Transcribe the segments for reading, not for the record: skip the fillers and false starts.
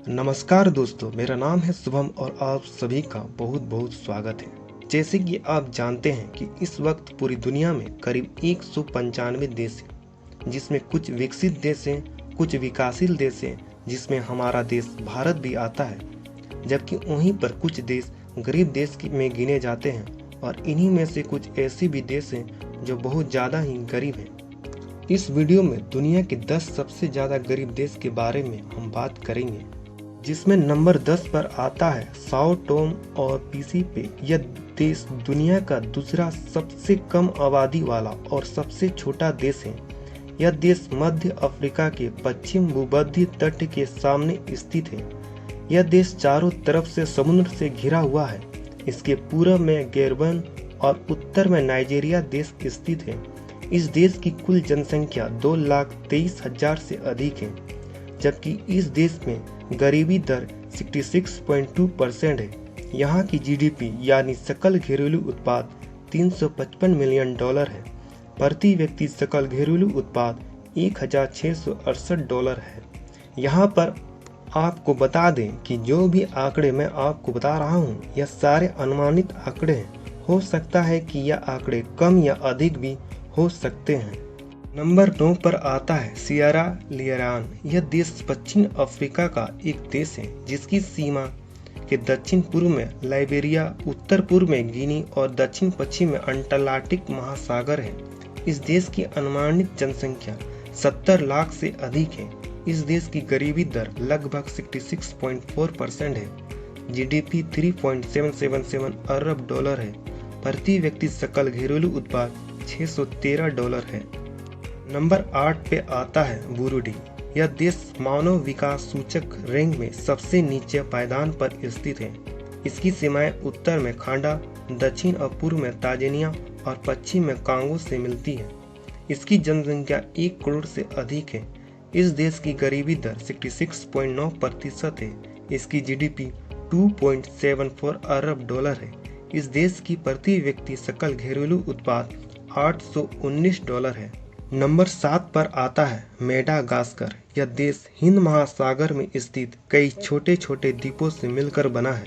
नमस्कार दोस्तों, मेरा नाम है शुभम और आप सभी का बहुत बहुत स्वागत है। जैसे कि आप जानते हैं कि इस वक्त पूरी दुनिया में करीब 195 देश हैं, जिसमें कुछ विकसित देश हैं, कुछ विकासशील देश हैं, जिसमें हमारा देश भारत भी आता है। जबकि वहीं पर कुछ देश गरीब देश में गिने जाते हैं और इन्हीं में से कुछ ऐसे भी देश हैं जो बहुत ज़्यादा ही गरीब हैं। इस वीडियो में दुनिया के 10 सबसे ज़्यादा गरीब देश के बारे में हम बात करेंगे, जिसमें नंबर 10 पर आता है साओ टोम और प्रिंसिपे। यह देश दुनिया का दूसरा सबसे कम आबादी वाला और सबसे छोटा देश है। यह देश मध्य अफ्रीका के पश्चिम भूमध्य तट के सामने स्थित है। यह देश चारों तरफ से समुद्र से घिरा हुआ है। इसके पूर्व में गैबन और उत्तर में नाइजीरिया देश स्थित है। इस देश की कुल जनसंख्या 2,23,000 से अधिक है, जबकि इस देश में गरीबी दर 66.2% है। यहाँ की जीडीपी यानी सकल घरेलू उत्पाद $355 मिलियन है। प्रति व्यक्ति सकल घरेलू उत्पाद $1,668 है। यहाँ पर आपको बता दें कि जो भी आंकड़े मैं आपको बता रहा हूँ, यह सारे अनुमानित आंकड़े हैं। हो सकता है कि यह आंकड़े कम या अधिक भी हो सकते हैं। नंबर 9 पर आता है सिएरा लियोन। यह देश पश्चिम अफ्रीका का एक देश है, जिसकी सीमा के दक्षिण पूर्व में लाइबेरिया, उत्तर पूर्व में गिनी और दक्षिण पश्चिम में अटलांटिक महासागर है। इस देश की अनुमानित जनसंख्या 70 लाख से अधिक है। इस देश की गरीबी दर लगभग 66.4% है। जीडीपी $3.777 अरब है। प्रति व्यक्ति सकल घरेलू उत्पाद $613 है। नंबर 8 पे आता है बुरुंडी। यह देश मानव विकास सूचक रैंक में सबसे नीचे पायदान पर स्थित है। इसकी सीमाएं उत्तर में खांडा, दक्षिण और पूर्व में तांजानिया और पश्चिम में कांगो से मिलती है। इसकी जनसंख्या 1 करोड़ से अधिक है। इस देश की गरीबी दर 66.9% है। इसकी जीडीपी $2.74 अरब है। इस देश की प्रति व्यक्ति सकल घरेलू उत्पाद $819 है। नंबर 7 पर आता है मेडागास्कर। यह देश हिंद महासागर में स्थित कई छोटे छोटे द्वीपों से मिलकर बना है।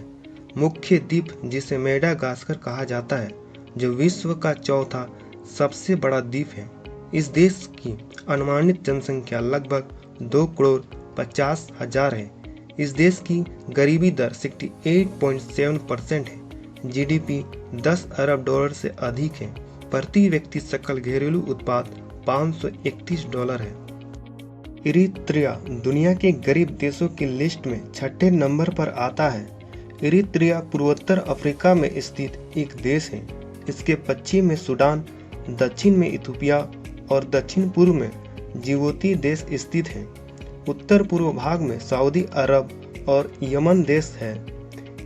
मुख्य द्वीप, जिसे मेडागास्कर कहा जाता है, जो विश्व का चौथा सबसे बड़ा द्वीप है। इस देश की अनुमानित जनसंख्या लगभग 2,50,000 है। इस देश की गरीबी दर 68.7% है। जीडीपी $10 अरब से अधिक है। प्रति व्यक्ति सकल घरेलू उत्पाद $531 है। इरित्रिया दुनिया के गरीब देशों की लिस्ट में 6ठे नंबर पर आता है। इरित्रिया पूर्वोत्तर अफ्रीका में स्थित एक देश है। इसके पश्चिम में सूडान, दक्षिण में इथियोपिया और दक्षिण पूर्व में जिबूती देश स्थित हैं। उत्तर पूर्व भाग में सऊदी अरब और यमन देश है।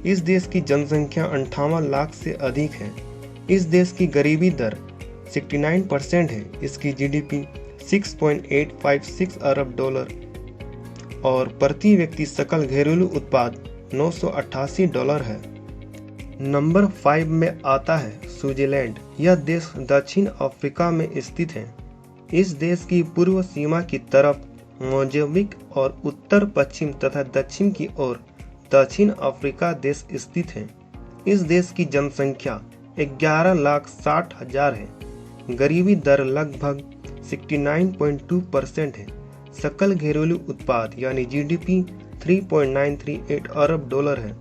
इस देश की जनसंख्या 58 लाख से अधिक है। इस देश की गरीबी दर 69% है। इसकी जीडीपी $6.856 अरब और प्रति व्यक्ति सकल घरेलू उत्पाद $988 है। नंबर 5 में आता है स्विट्जरलैंड। यह देश दक्षिण अफ्रीका में स्थित है। इस देश की पूर्व सीमा की तरफ मोजाम्बिक और उत्तर पश्चिम तथा दक्षिण की ओर दक्षिण अफ्रीका देश स्थित है। इस देश की जनसंख्या 11,60,000 है। गरीबी दर लगभग 69.2% है। सकल घरेलू उत्पाद यानी जीडीपी $3.938 अरब है।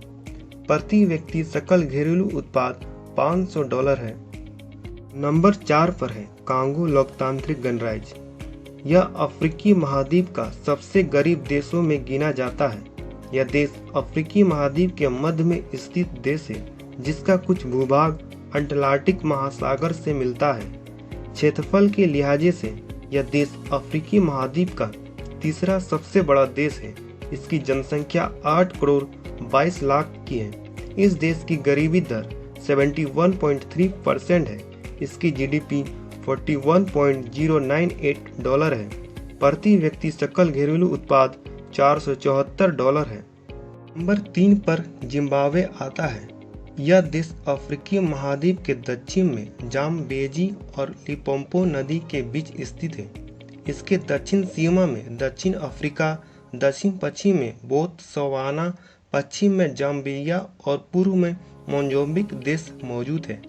प्रति व्यक्ति सकल घरेलू उत्पाद $500 है। नंबर 4 पर है कांगो लोकतांत्रिक गणराज्य। यह अफ्रीकी महाद्वीप का सबसे गरीब देशों में गिना जाता है। यह देश अफ्रीकी महाद्वीप के मध्य में स्थित देश है, जिसका कुछ भूभाग अटलांटिक महासागर से मिलता है। क्षेत्रफल के लिहाजे से यह देश अफ्रीकी महाद्वीप का तीसरा सबसे बड़ा देश है। इसकी जनसंख्या 8 करोड़ 22 लाख की है। इस देश की गरीबी दर 71.3% है। इसकी जीडीपी $41.098 है। प्रति व्यक्ति सकल घरेलू उत्पाद $474 है। नंबर 3 पर जिम्बाब्वे आता है। यह देश अफ्रीकी महाद्वीप के दक्षिण में जाम्बेजी और लिम्पोपो नदी के बीच स्थित है। इसके दक्षिण सीमा में दक्षिण अफ्रीका, दक्षिण पश्चिम में बोत्सवाना, पश्चिम में जाम्बिया और पूर्व में मोजाम्बिक देश मौजूद है।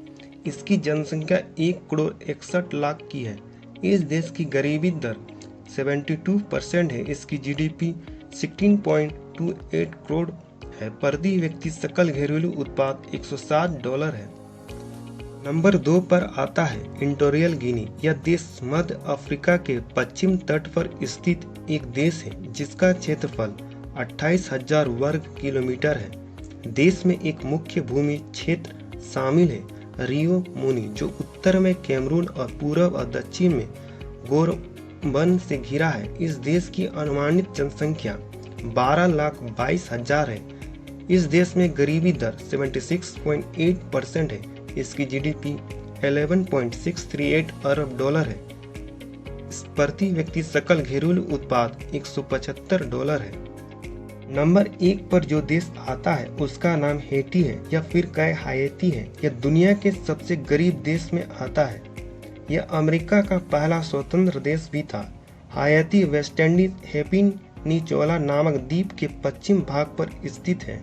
इसकी जनसंख्या 1,61,00,000 की है। इस देश की गरीबी दर 72% है। इसकी जीडीपी 16.28 करोड़ है। प्रति व्यक्ति सकल घरेलू उत्पाद $160 है। नंबर 2 पर आता है इक्वाटोरियल गिनी। यह देश मध्य अफ्रीका के पश्चिम तट पर स्थित एक देश है जिसका क्षेत्रफल 28,000 वर्ग किलोमीटर है। देश में एक मुख्य भूमि क्षेत्र शामिल है, रियो मुनी, जो उत्तर में कैमरून और पूर्व और दक्षिण में गोरबन से घिरा है। इस देश की अनुमानित जनसंख्या 12,22,000 है। इस देश में गरीबी दर 76.8% है। इसकी जीडीपी 11.638 अरब डॉलर है। प्रति व्यक्ति सकल घरेलू उत्पाद $175 है। नंबर 1 पर जो देश आता है उसका नाम हैती है या फिर हायती है। यह दुनिया के सबसे गरीब देश में आता है। यह अमेरिका का पहला स्वतंत्र देश भी था। हायती वेस्ट इंडीज हिस्पैनियोला नामक द्वीप के पश्चिम भाग पर स्थित है।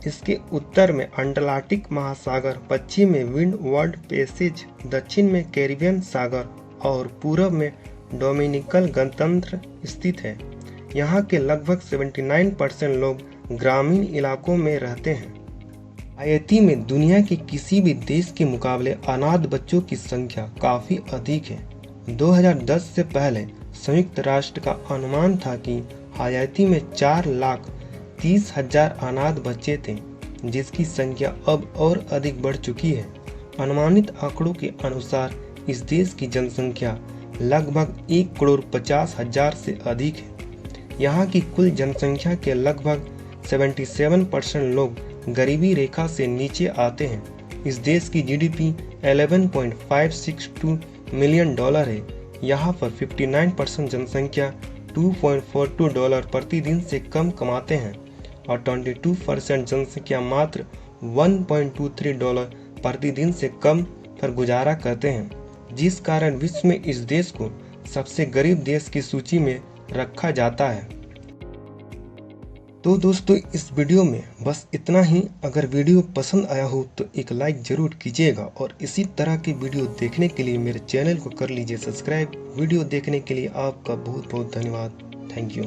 इसके उत्तर में अटलांटिक महासागर, पश्चिम में विंडवर्ड पैसेज, दक्षिण में कैरिबियन सागर और पूर्व में डोमिनिकन गणतंत्र स्थित है। यहाँ के लगभग 79% लोग ग्रामीण इलाकों में रहते हैं। हायती में दुनिया के किसी भी देश के मुकाबले अनाथ बच्चों की संख्या काफी अधिक है। 2010 से पहले संयुक्त राष्ट्र का अनुमान था कि हायती में 4,30,000 अनाथ बच्चे थे, जिसकी संख्या अब और अधिक बढ़ चुकी है। अनुमानित आंकड़ों के अनुसार इस देश की जनसंख्या लगभग 1,50,000 से अधिक है। यहाँ की कुल जनसंख्या के लगभग 77% लोग गरीबी रेखा से नीचे आते हैं। इस देश की जीडीपी $11.562 मिलियन है। यहाँ पर 59% जनसंख्या $2.42 प्रतिदिन से कम कमाते हैं और 22% जनसंख्या मात्र $1.23 प्रतिदिन से कम पर गुजारा करते हैं, जिस कारण विश्व में इस देश को सबसे गरीब देश की सूची में रखा जाता है। तो दोस्तों, इस वीडियो में बस इतना ही। अगर वीडियो पसंद आया हो तो एक लाइक जरूर कीजिएगा और इसी तरह की वीडियो देखने के लिए मेरे चैनल को कर लीजिए सब्सक्राइब। वीडियो देखने के लिए आपका बहुत बहुत धन्यवाद। Thank you.